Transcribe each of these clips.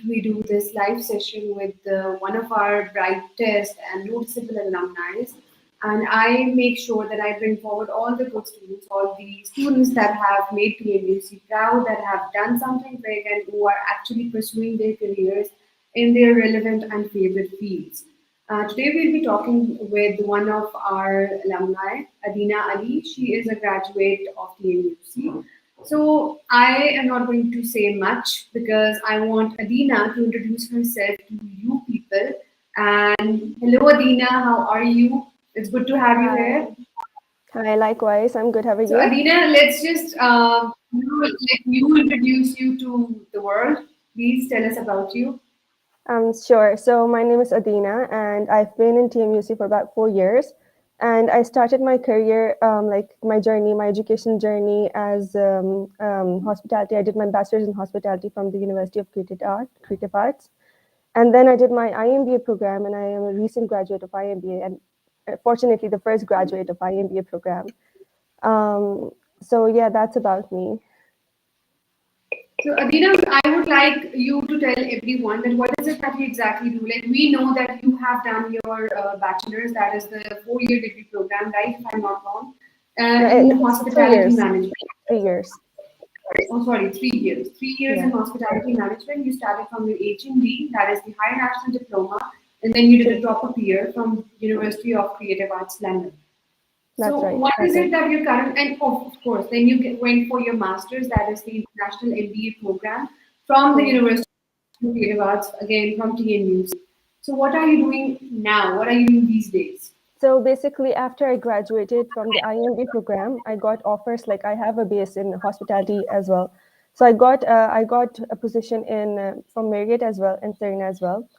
we do this live session with one of our brightest and noticeable alumni. And I make sure that I bring forward all the good students, all the students that have made TMUC proud, that have done something big, and who are actually pursuing their careers in their relevant and favorite fields. Today, we'll be talking with one of our alumni, Adina Ali. She is a graduate of TMUC. So I am not going to say much because I want Adina to introduce herself to you people. And hello, Adina, how are you? It's good to have you here. Hi. Hi, likewise. I'm good. How are So, you? Adina, let's just let you introduce you to the world. Please tell us about you. Sure. So my name is Adina, and I've been in TMUC for about 4 years. And I started my career, like my journey, my education journey as hospitality. I did my bachelor's in hospitality from the University of Creative Arts. And then I did my IMBA program, and I am a recent graduate of IMBA, and fortunately, the first graduate of IMBA program. So yeah, that's about me. So, Adina, I would like you to tell everyone that what is it that you exactly do? Like, we know that you have done your bachelor's, that is the 4 year degree program, right? If I'm not wrong, No, in it's three hospitality years. management. 3 years. Oh, sorry, 3 years. 3 years in Yeah. hospitality management. You started from your HND, that is the Higher National Diploma, and then you did a top up year from University of Creative Arts, London. So, That's right. what That's is right. it that you're current? And of course, then you went for your master's, that is the International MBA program from the Hmm. University of Creative Arts, again from TMUC. So, what are you doing now? What are you doing these days? So basically, after I graduated from the IMB program, I got offers. Like I have a base in hospitality as well, so I got a position in from Marriott as well and Serena as well.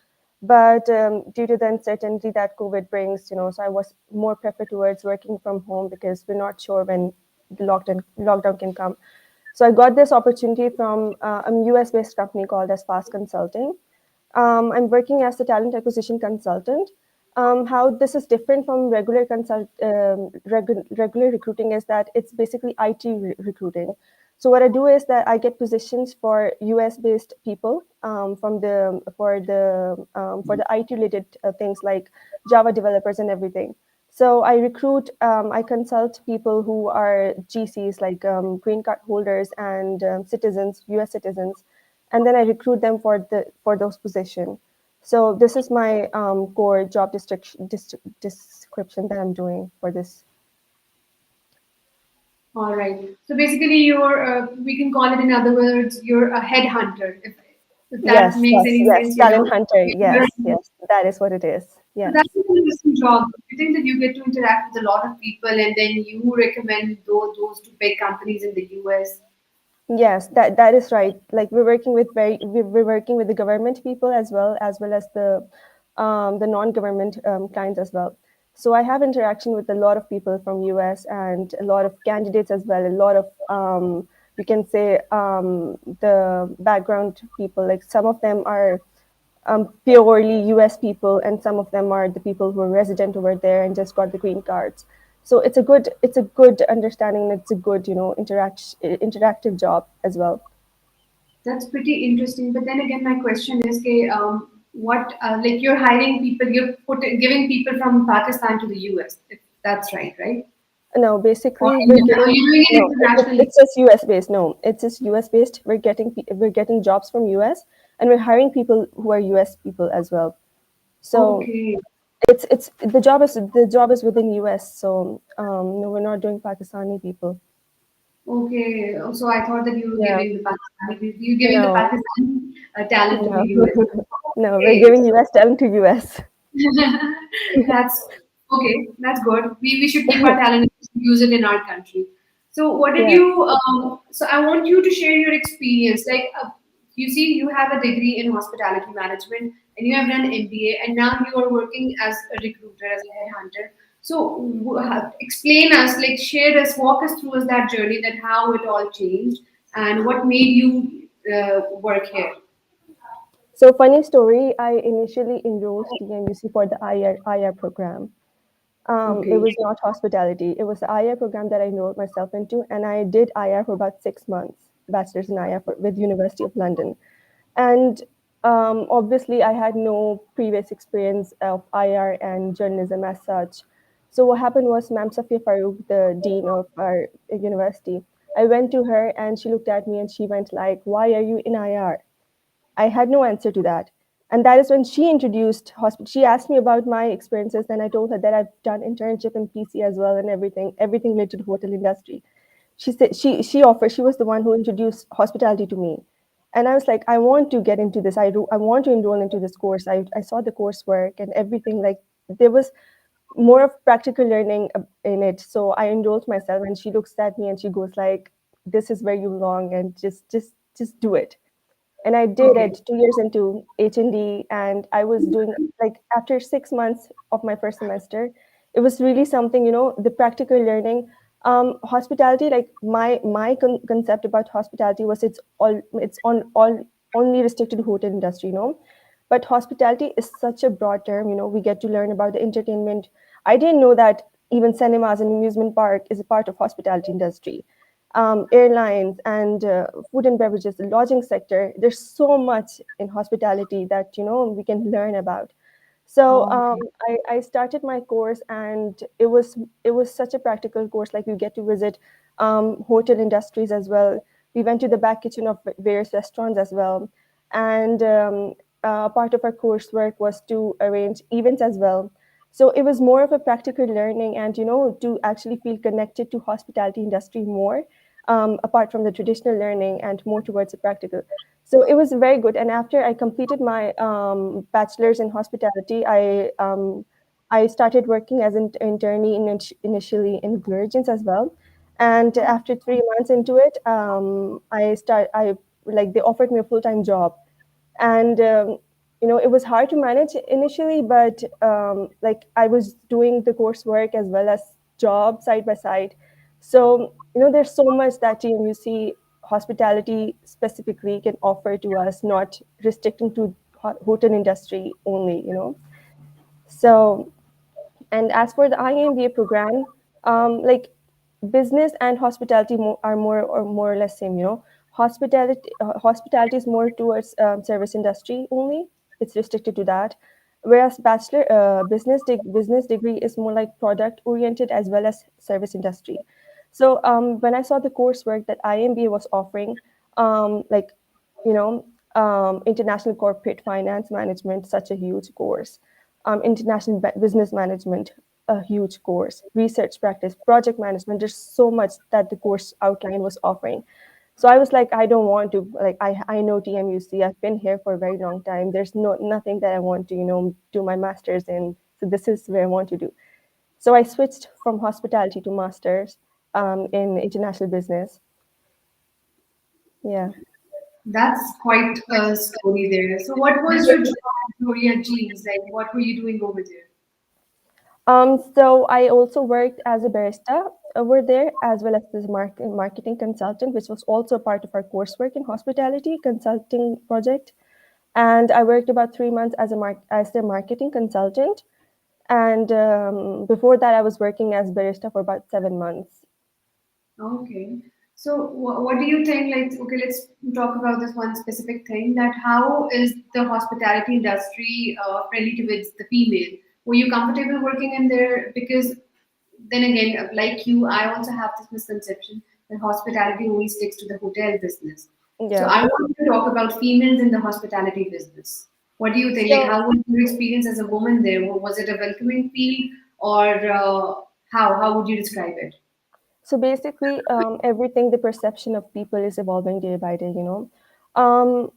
But due to the uncertainty that COVID brings, so I was more preferred towards working from home because we're not sure when the lockdown can come. So I got this opportunity from a US based company called as Fast Consulting. I'm working as a talent acquisition consultant. How this is different from regular recruiting is that it's basically IT recruiting. So what I do is that I get positions for US based people for the IT related things like Java developers and everything. So I consult people who are GCs, like green card holders and citizens, US citizens, and then I recruit them for those positions. So this is my core job description that I'm doing for this. All right. So basically, we can call it in other words, you're a headhunter, if that Yes, makes yes, any yes. sense, Talent hunter. You're, Yes, yes. That is what it is. so that's Yes. an interesting job. You think that you get to interact with a lot of people and then you recommend those to big companies in the US. Yes, that is right. Like we're working with the government people as well as the non-government clients as well. So I have interaction with a lot of people from US and a lot of candidates as well. A lot of you can say the background people. Like some of them are purely US people, and some of them are the people who are resident over there and just got the green cards. So it's a good understanding. And it's a good interactive job as well. That's pretty interesting. But then again, my question is, okay, what like you're hiring people, giving people from Pakistan to the US. If that's right, right? No, Or basically we're India? Or getting you're doing it no. internationally? It's just US based. No, it's just US based. We're getting jobs from US, and we're hiring people who are US people as well. So Okay. it's the job is within US. So no, we're not doing Pakistani people. Okay, so I thought that you were Yeah. giving the No. Pakistani talent to the No. US. No, we're Okay, giving US talent to US. that's okay. That's good. We should keep our talent and use it in our country. So what did Yeah. you? So I want you to share your experience. Like you see, you have a degree in hospitality management, and you have done MBA, and now you are working as a recruiter, as a headhunter. So explain us, like share us, walk us through us that journey, that how it all changed, and what made you work here. So funny story, I initially enrolled TMUC for the IR program. It Okay. was not hospitality. It was the IR program that I enrolled myself into, and I did IR for about 6 months, bachelor's in IR with University of London. And Obviously, I had no previous experience of IR and journalism as such. So what happened was, Ma'am Safia Farouk, the dean of our university, I went to her and she looked at me and she went like, "Why are you in IR?" I had no answer to that. And that is when she introduced hospital. She asked me about my experiences, and I told her that I've done internship in PC as well and everything related to hotel industry. She said she was the one who introduced hospitality to me. And I was like, I want to get into this. I want to enroll into this course. I saw the coursework and everything. Like, there was more of practical learning in it. So I enrolled myself, and she looks at me and she goes like, this is where you belong, and just do it. And I did Okay. it 2 years into H&D, and I was doing, like, after 6 months of my first semester, it was really something, the practical learning. Hospitality, like, my concept about hospitality was, it's on all only restricted to hotel industry. But hospitality is such a broad term. We get to learn about the entertainment. I didn't know that even cinemas and amusement park is a part of hospitality industry. Airlines and food and beverages, the lodging sector. There's so much in hospitality that we can learn about. So Okay. I started my course, and it was such a practical course. Like, you get to visit hotel industries as well. We went to the back kitchen of various restaurants as well, and part of our coursework was to arrange events as well. So it was more of a practical learning, and to actually feel connected to hospitality industry more, apart from the traditional learning, and more towards the practical. So it was very good. And after I completed my bachelor's in hospitality, I started working as an internee initially in Virgins as well. And after 3 months into it, I like, they offered me a full time job. And it was hard to manage initially, but like, I was doing the coursework as well as job side by side. So there's so much that TMUC hospitality specifically can offer to us, not restricting to hotel industry only. So, and as for the IMBA program, like, business and hospitality are more or less same. Hospitality is more towards service industry only. It's restricted to that, whereas bachelor business degree is more like product oriented as well as service industry. So when I saw the coursework that IMBA was offering, like, international corporate finance management, such a huge course, international business management, a huge course, research practice, project management. There's so much that the course outline was offering. So I was like, I don't want to, like, I know TMUC. I've been here for a very long time. There's nothing that I want to, do my master's in. So this is where I want to do. So I switched from hospitality to master's in international business. Yeah. That's quite a story there. So, what was your job at Gloria Jeans? Like, what were you doing over there? So I also worked as a barista over there, as well as this marketing consultant, which was also part of our coursework in hospitality consulting project. And I worked about 3 months as a marketing consultant. And before that, I was working as barista for about 7 months. Okay. So, what do you think? Like, okay, let's talk about this one specific thing. That how is the hospitality industry friendly towards the female? Were you comfortable working in there? Because then again, like you, I also have this misconception that hospitality only sticks to the hotel business. So, Yeah. I want to talk about females in the hospitality business. What do you think? Like, So how was your experience as a woman there? Was it a welcoming feel, or how would you describe it? So basically, everything, the perception of people is evolving day by day. Um,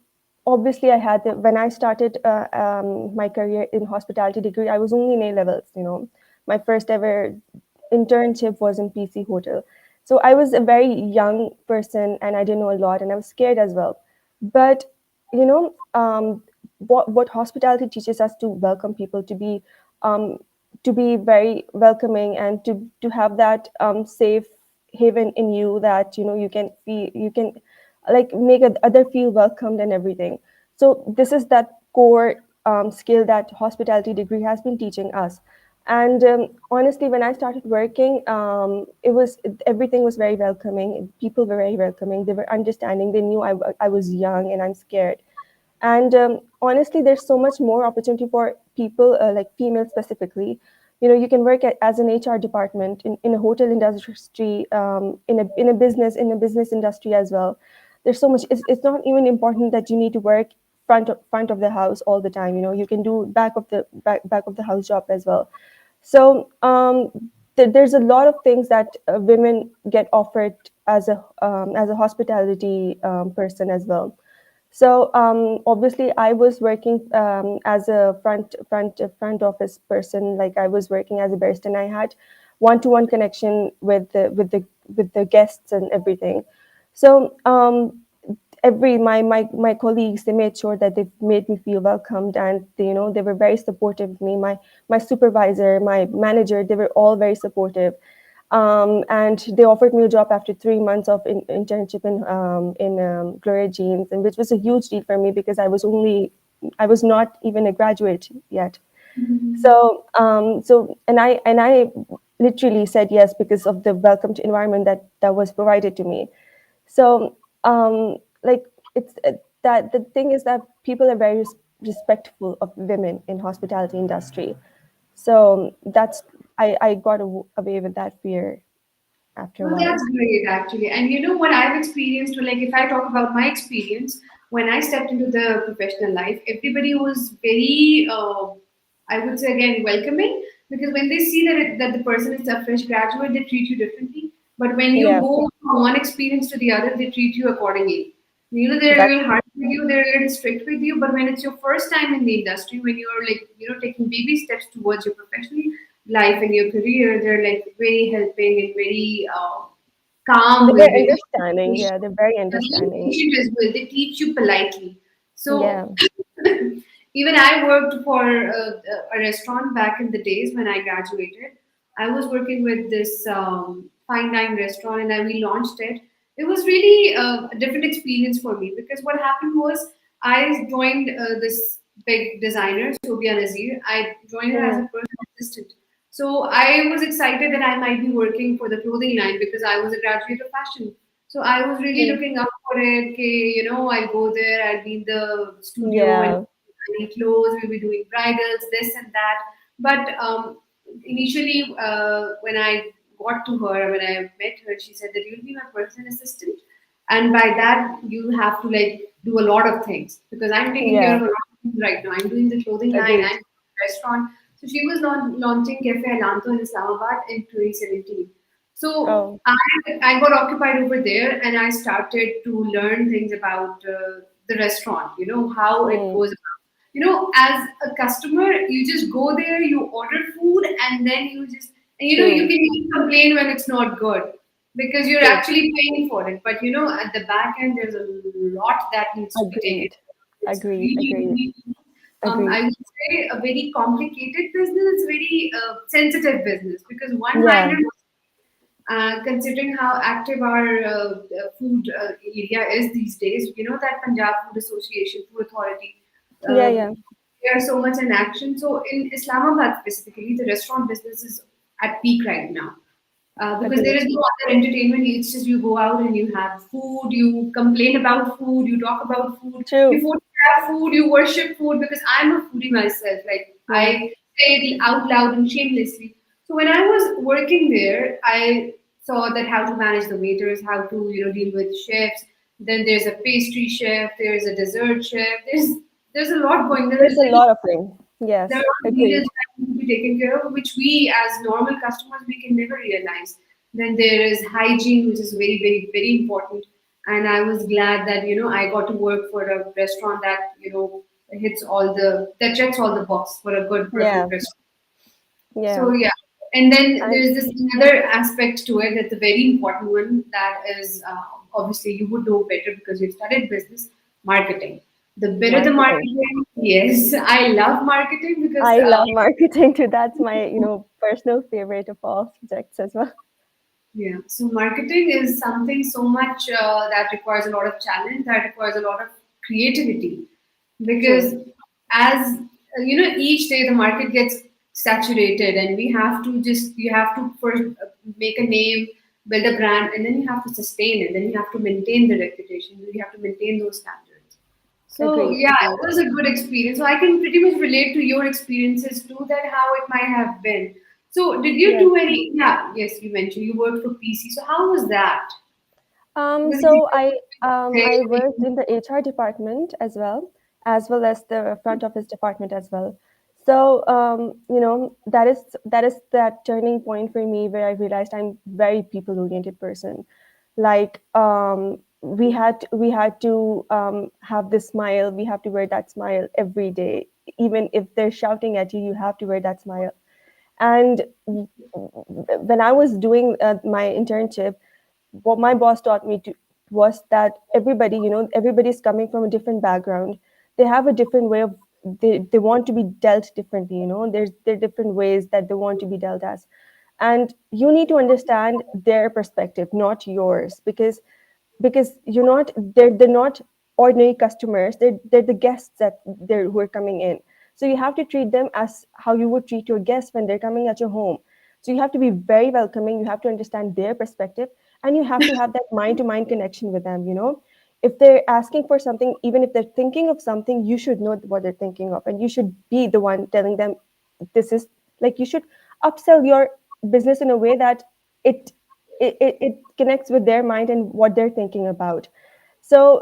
Obviously, when I started my career in hospitality degree, I was only in A levels. My first ever internship was in PC Hotel. So I was a very young person, and I didn't know a lot, and I was scared as well. But what hospitality teaches us to welcome people, um, to be very welcoming, and to have that safe haven in you, that you can, like, make other feel welcomed and everything. So this is that core skill that hospitality degree has been teaching us. And honestly, when I started working, everything was very welcoming. People were very welcoming. They were understanding. They knew I was young and I'm scared. And honestly, there's so much more opportunity for people, like females specifically. You can work as an HR department in a hotel industry, in a business industry as well. There's so much. It's not even important that you need to work front of the house all the time. You can do back of the house job as well. So there's a lot of things that women get offered as a hospitality person as well. So obviously, I was working as a front office person. Like I was working as a barista, and I had one-to-one connection with the guests and everything. So every my colleagues, they made sure that they made me feel welcomed, and they were very supportive of me. My supervisor, my manager, they were all very supportive. And they offered me a job after 3 months of internship in Gloria Jeans, and which was a huge deal for me because I was not even a graduate yet. And I literally said yes because of the welcomed environment that was provided to me. So like it's that the thing is that people are very respectful of women in hospitality industry. So that's I got away with that fear after a Well, while. that's great, actually. And you know what I've experienced, like if I talk about my experience, when I stepped into the professional life, everybody was very, I would say again, welcoming, because when they see that the person is a fresh graduate, they treat you differently. But when you Yeah, go from one experience to the other, they treat you accordingly. They're a that's little hard with you, they're a little strict with you, but when it's your first time in the industry, when you're like, taking baby steps towards your professional life and your career, they're like very helping and very calm they're with you. understanding. Yeah, they're very Very understanding. patient as well. They teach you politely. So Yeah. even I worked for a restaurant back in the days when I graduated. I was working with this fine dine restaurant, and we launched it. It was really a different experience for me because what happened was I joined this big designer, Sobia Nazir. I joined her as a Mm, personal assistant. So I was excited that I might be working for the clothing line because I was a graduate of fashion. So I was really mm. looking up for it. Okay, I'll go there. I'll be in the studio and Yeah. designing clothes. We'll be doing bridals, this and that. But initially, when I got to her, when I met her, she said that you'll be my personal assistant, and by that you have to like do a lot of things because I'm taking care of Yeah. a lot of things right now. I'm doing the clothing line. Agreed. I'm restaurant. So she was launching Cafe Alanto in Islamabad in 2017. So Oh. I got occupied over there and I started to learn things about the restaurant, how it Mm, goes about. As a customer, you just go there, you order food, and then you true. can even complain when it's not good because you're True. actually paying for it. But at the back end, there's a lot that needs to be taken. Agreed. It's Agreed. really, Agreed. really, Agreed. I would say a very complicated business, very sensitive business because one Yeah. minor considering how active our food area is these days, that Punjab Food Association, Food Authority, Yeah. uh, Yeah. they are so much in action. So in Islamabad specifically, the restaurant business is at peak right now. Because there Agreed. is no other entertainment. It's just you go out and you have food, you complain about food, you talk about food. True. Before you have food, you worship food because I'm a foodie myself. Like Mm, I say it out loud and shamelessly. So when I was working there, I saw that how to manage the waiters, how to deal with chefs. Then there's a pastry chef, there's a dessert chef. There's a lot going. There's a there's a little lot of things. there Yes. are details Agreed. that need to be taken care of, which we as normal customers we can never realize. Then there is hygiene, which is very, very, very important. And I was glad that I got to work for a restaurant that hits all the that checks all the box for a good, Yeah. perfect restaurant. So Yeah. yeah, and then And there's this another aspect to it that's a very important one that is obviously you would know better because you've studied business marketing. The better the marketing. marketing, yes, I love marketing because I love marketing too. That's my, personal favorite of all subjects as well. yeah, so marketing is something so much that requires a lot of challenge, that requires a lot of creativity, because True. as each day the market gets saturated, and you have to first make a name, build a brand, and then you have to sustain it, then you have to maintain the reputation, you have to maintain those standards. So Agreed, yeah, agreed. it was a good experience. So I can pretty much relate to your experiences too, that how it might have been. So did you Yeah. do any? Yeah, yes, you mentioned you worked for PC. So how was that? Because you So I say worked in the HR department as well as the front office department as well. So that is that turning point for me where I realized I'm very people oriented person. Like we had to have this smile. We have to wear that smile every day, even if they're shouting at you. You have to wear that smile. And when I was doing my internship, what my boss taught me to was that everybody, everybody's coming from a different background. They have a different way of they want to be dealt differently. There are different ways that they want to be dealt as, and you need to understand their perspective, not yours, because they're not ordinary customers. They're the guests who are coming in. So you have to treat them as how you would treat your guests when they're coming at your home. So you have to be very welcoming. You have to understand their perspective, and you have to have that mind to mind connection with them. If they're asking for something, even if they're thinking of something, you should know what they're thinking of, and you should be the one telling them this is like you should upsell your business in a way that it it connects with their mind and what they're thinking about. So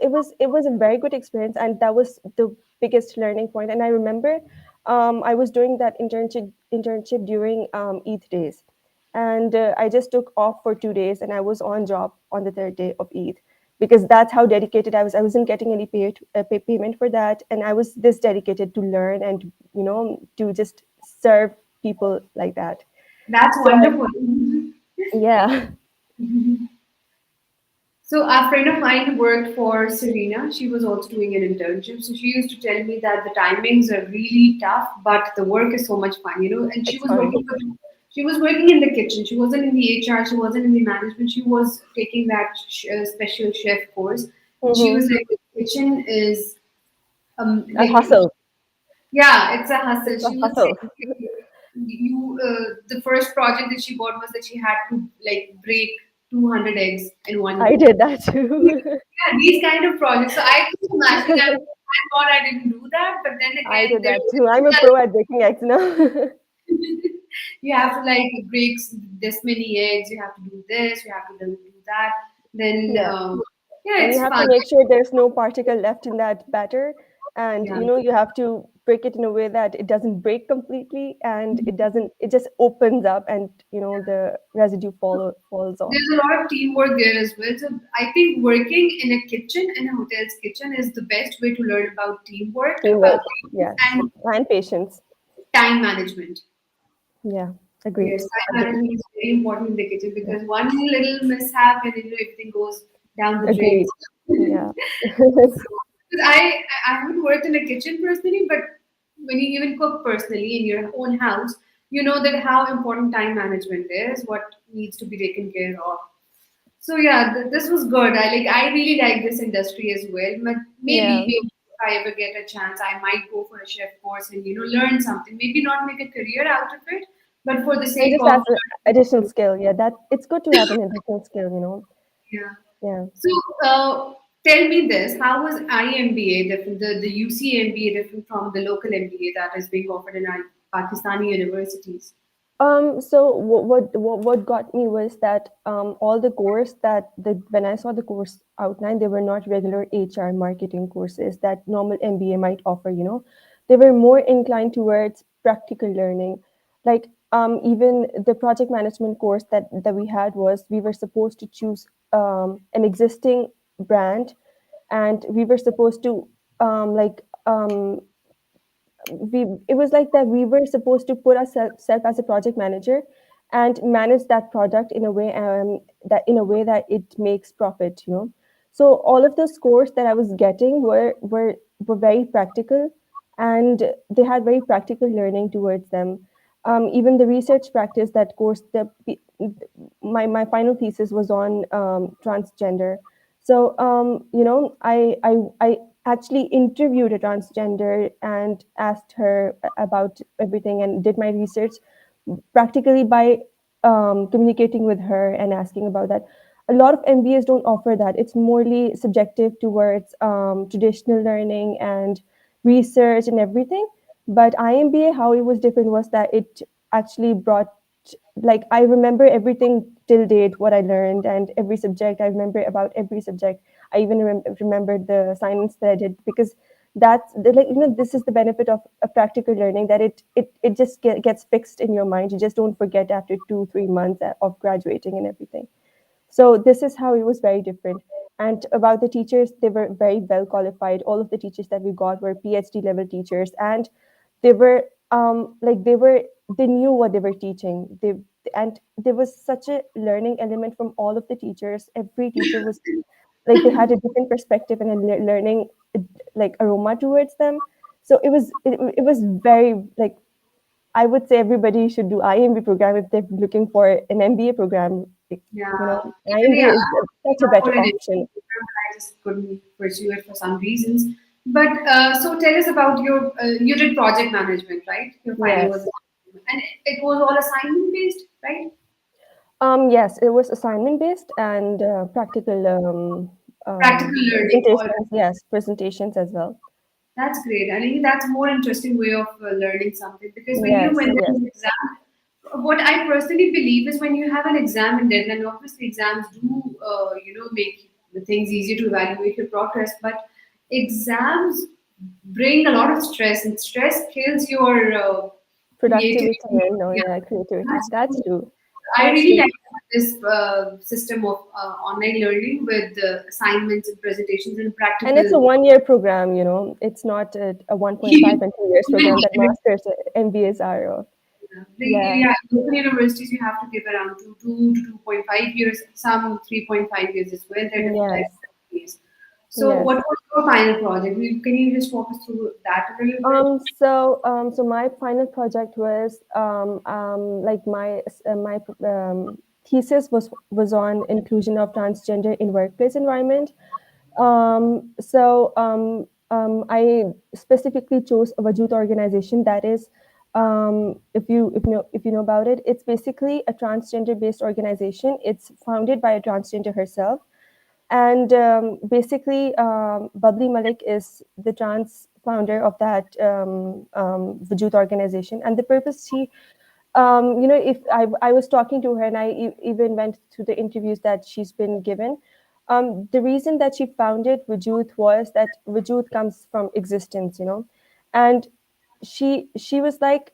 it was a very good experience, and that was the biggest learning point. And I remember I was doing that internship during Eid days, and I just took off for 2 days, and I was on job on the third day of Eid, because that's how dedicated I was. I wasn't getting any payment for that, and I was this dedicated to learn and to just serve people like that. that's So wonderful. yeah. So a friend of mine worked for Serena. She was also doing an internship. So she used to tell me that the timings are really tough, but the work is so much fun, And It's fun. she was working in the kitchen. She wasn't in the HR. She wasn't in the management. She was taking that special chef course, and she was Hmm. like, the kitchen is A like hustle. yeah, it's a hustle. It's a She was hustle. saying the first project that she got was that she had to like break 200 eggs in one I go. did that too. Yeah, these kind of projects. So I was imagining, thank God I didn't do that. But then I again, did that too. I'm a pro at baking eggs now. you have to like break this many eggs. You have to do this. You have to do that. Then Yeah. yeah, And you it's have to fun. make sure there's no particle left in that batter. And Yeah. you have to break it in a way that it doesn't break completely, and it just opens up, and the residue falls off. There's a lot of teamwork there as well. So I think working in a kitchen, in a hotel's kitchen, is the best way to learn about teamwork, about Teamwork. things, Yes. and And patience. time management. Yeah. Agreed. Yes, time Agreed. management is very important in the kitchen Yeah. because one little mishap and everything goes down the drain. Agreed. Yeah. So, because I haven't worked in a kitchen personally, but when you even cook personally in your own house, you know that how important time management is, what needs to be taken care of. So yeah, this was good. I really like this industry as well. But Yeah. maybe if I ever get a chance, I might go for a chef course and learn something. Maybe not make a career out of it, but for the And sake just of as an additional skill, yeah, that it's good to have an additional skill. yeah. Yeah. So tell me this: how was IMBA different? The UC MBA different from the local MBA that is being offered in our Pakistani universities? So what got me was that all the course that when I saw the course outline, they were not regular HR marketing courses that normal MBA might offer. They were more inclined towards practical learning. Like even the project management course that we had was we were supposed to choose an existing brand, and we were supposed to we it was like that we were supposed to put ourselves as a project manager and manage that product in a way that it makes profit. So all of the scores that I was getting were very practical, and they had very practical learning towards them. Even the research practice, that course, my final thesis was on transgender. So I actually interviewed a transgender and asked her about everything, and did my research practically by communicating with her and asking about that. a lot of MBAs don't offer that. It's morely subjective towards traditional learning and research and everything. But IMBA, how it was different was that it actually brought, like, I remember everything till date, what I learned, and every subject I remember about every subject. I even remembered the assignments that I did, because like, this is the benefit of a practical learning, that it just gets fixed in your mind. You just don't forget after 2 3 months of graduating and everything. So this is how it was very different. And about the teachers, they were very well qualified. All of the teachers that we got were PhD level teachers, and they were they knew what they were teaching. And there was such a learning element from all of the teachers. Every teacher was like, they had a different perspective and a learning like aroma towards them. So it was very, like, I would say everybody should do IMB program if they're looking for an MBA program. Yeah, even IMBA yeah, is I such a applied better for an option. MBA program, but I just couldn't pursue it for some reasons. But so tell us about your you did project management, right? Your final was, Yes. and it was all assignment based, right? Yes, it was assignment based and practical Practical learning. All presentations. Yes, presentations as well. that's great. I think that's more interesting way of learning something because Yes, when there's yes. an exam, what I personally believe is when you have an exam and deadline, obviously exams do make the things easier to evaluate your progress, but exams bring a lot of stress, and stress kills your Productivity creativity. and no, Yeah, yeah, creativity. that's That's true. true. I That's really true. like this system of online learning with assignments and presentations and And it's practical. a 1 year program, It's not a 1.5 and 2 years program that masters MBAs are. Yeah. Yeah, in open universities you have to give around 2 to 2.5 years, some 3.5 years as well. There are different types Yes. of MBAs. So, Yes. what was your final project? Can you just walk us through that a little bit? So my final project was like my thesis was on inclusion of transgender in workplace environment. I specifically chose a Vajut organization that is, if you know about it, it's basically a transgender based organization. It's founded by a transgender herself, and basically, Babli Malik is the trans founder of that Vajut organization. And the purpose if I was talking to her, and I even went to the interviews that she's been given. The reason that she founded Vajut was that Vajut comes from existence, and she was like,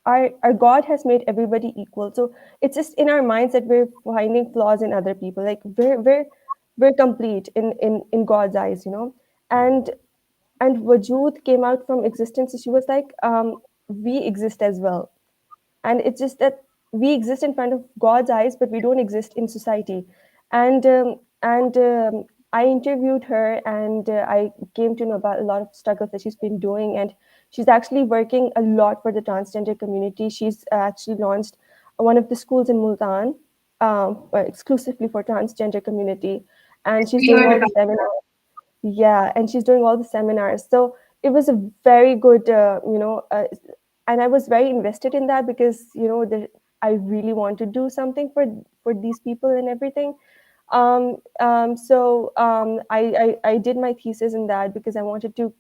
our God has made everybody equal. So it's just in our minds that we're finding flaws in other people. Like we're complete in God's eyes, And Vajud came out from existence. So she was like, we exist as well, and it's just that we exist in front of God's eyes, but we don't exist in society. And I interviewed her, and I came to know about a lot of struggles that she's been doing, and she's actually working a lot for the transgender community. She's actually launched one of the schools in Multan, exclusively for transgender community, and Yes, she's we doing heard all the about. seminars. Yeah, and she's doing all the seminars. So it was a very good, and I was very invested in that because I really want to do something for these people and everything. I did my thesis in that because I wanted to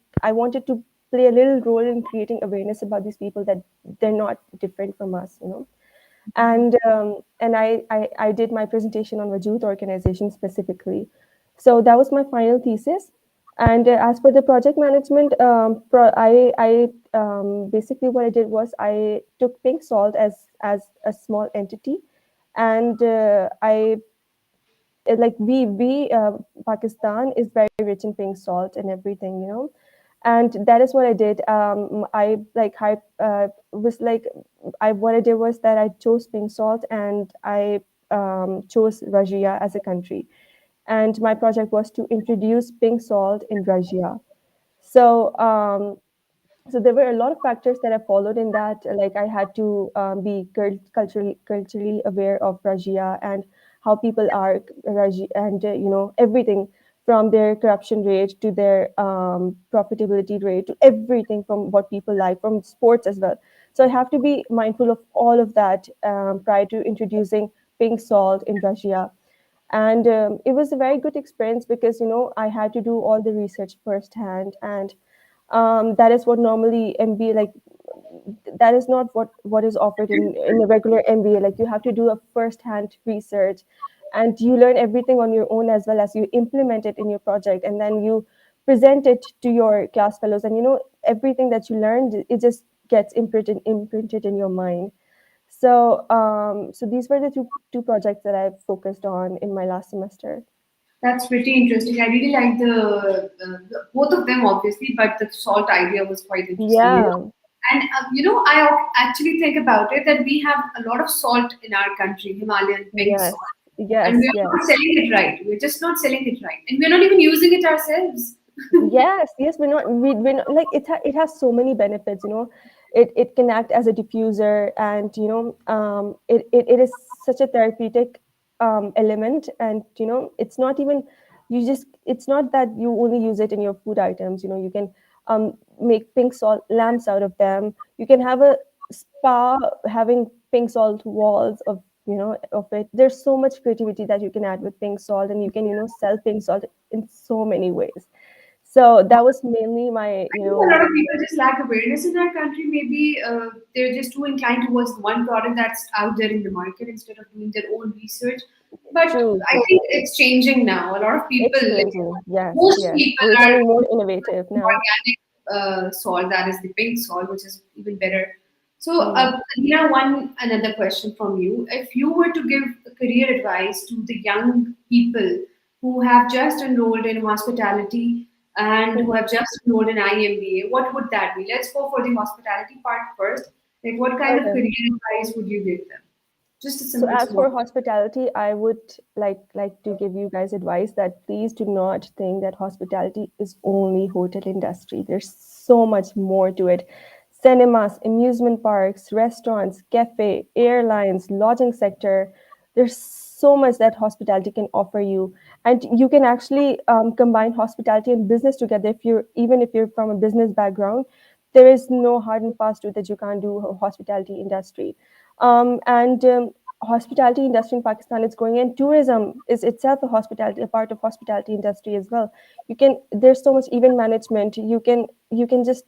play a little role in creating awareness about these people, that they're not different from us, and I did my presentation on Vajut organization specifically. So that was my final thesis. And as for the project management, basically what I did was I took Pink Salt as a small entity, and I like we Pakistan is very rich in pink salt and everything, and that is what I did. I like I was like I what I did was that I chose pink salt, and I chose Russia as a country, and my project was to introduce pink salt in Russia. So there were a lot of factors that I followed in that. Like I had to be culturally aware of Russia and how people are Russia, and everything from their corruption rate to their profitability rate to everything from what people like, from sports as well. So I have to be mindful of all of that prior to introducing pink salt in Russia. And it was a very good experience because, I had to do all the research firsthand. And that is what normally MBA, like, that is not what is offered in a regular MBA. Like, you have to do a first-hand research, and you learn everything on your own, as well as you implement it in your project, and then you present it to your class fellows. And everything that you learned, it just gets imprinted in your mind. So these were the two projects that I focused on in my last semester. That's pretty interesting. I really like both of them, obviously, but the salt idea was quite interesting. Yeah. And actually think about it that we have a lot of salt in our country, Himalayan pink Yes. salt, and Yes. we're Yes. not selling it right. We're just not selling it right, and we're not even using it ourselves. Yes, yes, we're not, like, it has so many benefits. It can act as a diffuser, and it is such a therapeutic element. And it's not even, it's not that you only use it in your food items. You can make pink salt lamps out of them. You can have a spa having pink salt walls of it. There's so much creativity that you can add with pink salt, and you can sell pink salt in so many ways. So that was mainly my, I think a lot of people just lack awareness in our country. Maybe they're just too inclined towards one product that's out there in the market instead of doing their own research. But true, I true. think it's changing now. A lot of people, It's like, changing. Yes, most yes. people We're are becoming more innovative now. organic salt, that is the pink salt, which is even better. So, Hmm. Nina, one another question from you. If you were to give career advice to the young people who have just enrolled in hospitality and who Mhm. have just enrolled in IMBA, what would that be? Let's go for the hospitality part first. Like, what kind of Okay. career advice would you give them? Just a So simple as small. for hospitality, I would like to give you guys advice that please do not think that hospitality is only hotel industry. There's so much more to it. Cinemas, amusement parks, restaurants, cafe, airlines, lodging sector. There's so much that hospitality can offer you, and you can actually combine hospitality and business together. If you're from a business background, there is no hard and fast rule that you can't do hospitality industry. And Hospitality industry in Pakistan is growing, and tourism is itself a part of hospitality industry as well. There's so much event management. You can just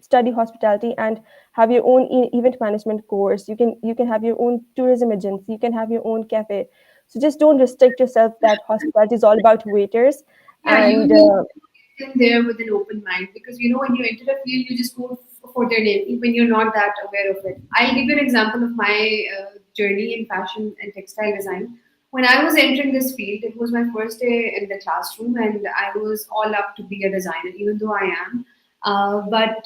study hospitality and have your own event management course. You can have your own tourism agency. You can have your own cafe. So just don't restrict yourself that hospitality is all about waiters. Yeah, you And need to get in there with an open mind because when you enter a field, you just go for their name even you're not that aware of it. I'll give you an example of my journey in fashion and textile design. When I was entering this field, it was my first day in the classroom, and I was all up to be a designer, even though I am. But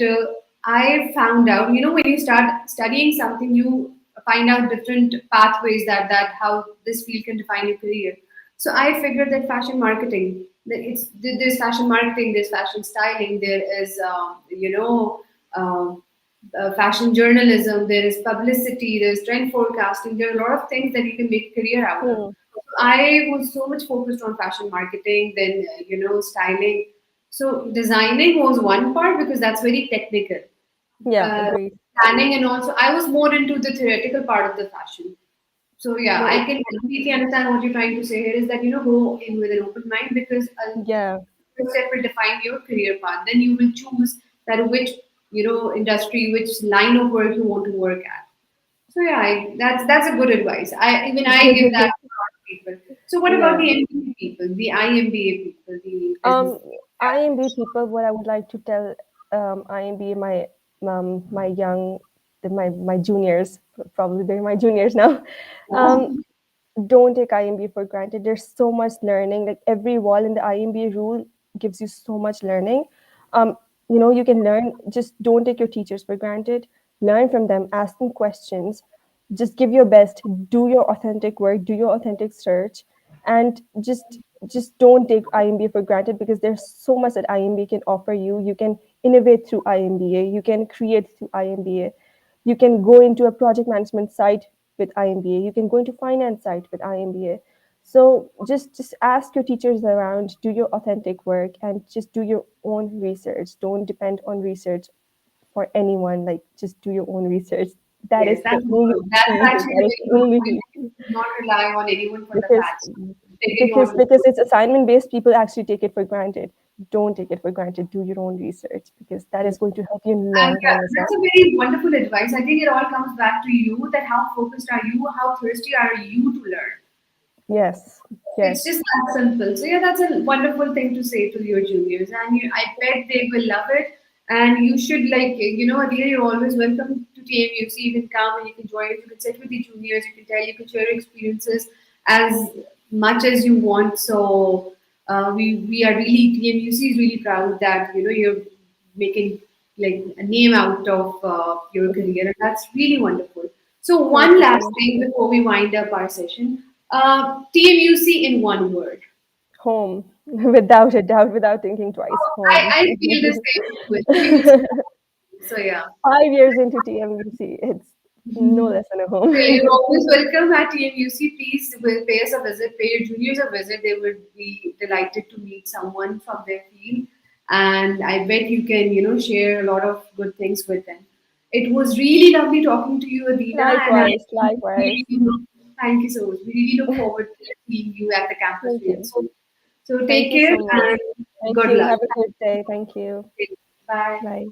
I found out, when you start studying something, you find out different pathways that how this field can define your career. So I figured that fashion marketing, there's fashion marketing, there's fashion styling, there is um, fashion journalism, there is publicity, there's trend forecasting. There are a lot of things that you can make a career out of. hmm, I was so much focused on fashion marketing, then styling. So designing was one part because that's very technical. yeah, Uh, agreed. Planning, and also I was more into the theoretical part of the fashion. So yeah, No, I can completely understand what you're trying to say here is that go in with an open mind because yeah. first step will define your career path. Then you will choose that which industry, which line of work you want to work at. So yeah, that's a good advice. I give that to a lot of people. So what about Yeah. the MBA people, the IMBA people, the business? Um, IMB people, what I would like to tell IMB, my young, my juniors, probably they're my juniors now. Um, don't take IMB for granted. There's so much learning. Like, every wall in the IMB rule gives you so much learning. Um, you can learn. Just don't take your teachers for granted. Learn from them. Ask them questions. Just give your best. Do your authentic work. Do your authentic search, and just don't take IMBA for granted, because there's so much that IMBA can offer you. You can innovate through IMBA. You can create through IMBA. You can go into a project management site with IMBA. You can go into finance site with IMBA. So just ask your teachers around, do your authentic work, and just do your own research. Don't depend on research for anyone. Like, just do your own research. That Yes, is the that's only good. That's reason. actually That a is the very good only point. reason. You should not rely on anyone for the Because batch. Take it your own. it's assignment based, people actually take it for granted. Don't take it for granted. Do your own research because that is going to help you in And long yeah, run as well. that's a very wonderful advice. I think it all comes back to you that how focused are you, how thirsty are you to learn. Yes, It's yes. just that simple. So yeah, that's a wonderful thing to say to your juniors, and I bet they will love it. And you should Aditya, you're always welcome to TMUC. You can come and you can join. You can sit with the juniors. You can tell. You can share your experiences as much as you want. So we are really TMUC is really proud that you're making like a name out of your career, and that's really wonderful. So Thank one you so last much. thing before we wind up our session. TMUC in one word. Home, without a doubt, without thinking twice. Home. I feel the same with TMUC. So yeah. 5 years into TMVC, it's no less than a So yeah, you're home. always welcome at TMUC. Please pay us a visit, pay your juniors a visit. They would be delighted to meet someone from their field. And I bet you can, share a lot of good things with them. It was really lovely talking to you, Adina, and Likewise, likewise. thank you so much. We really look forward to seeing you at the campus Thank real you. soon. So Thank take you care so much. and Thank good you. luck. Have a good day. Thank you. Bye. Bye.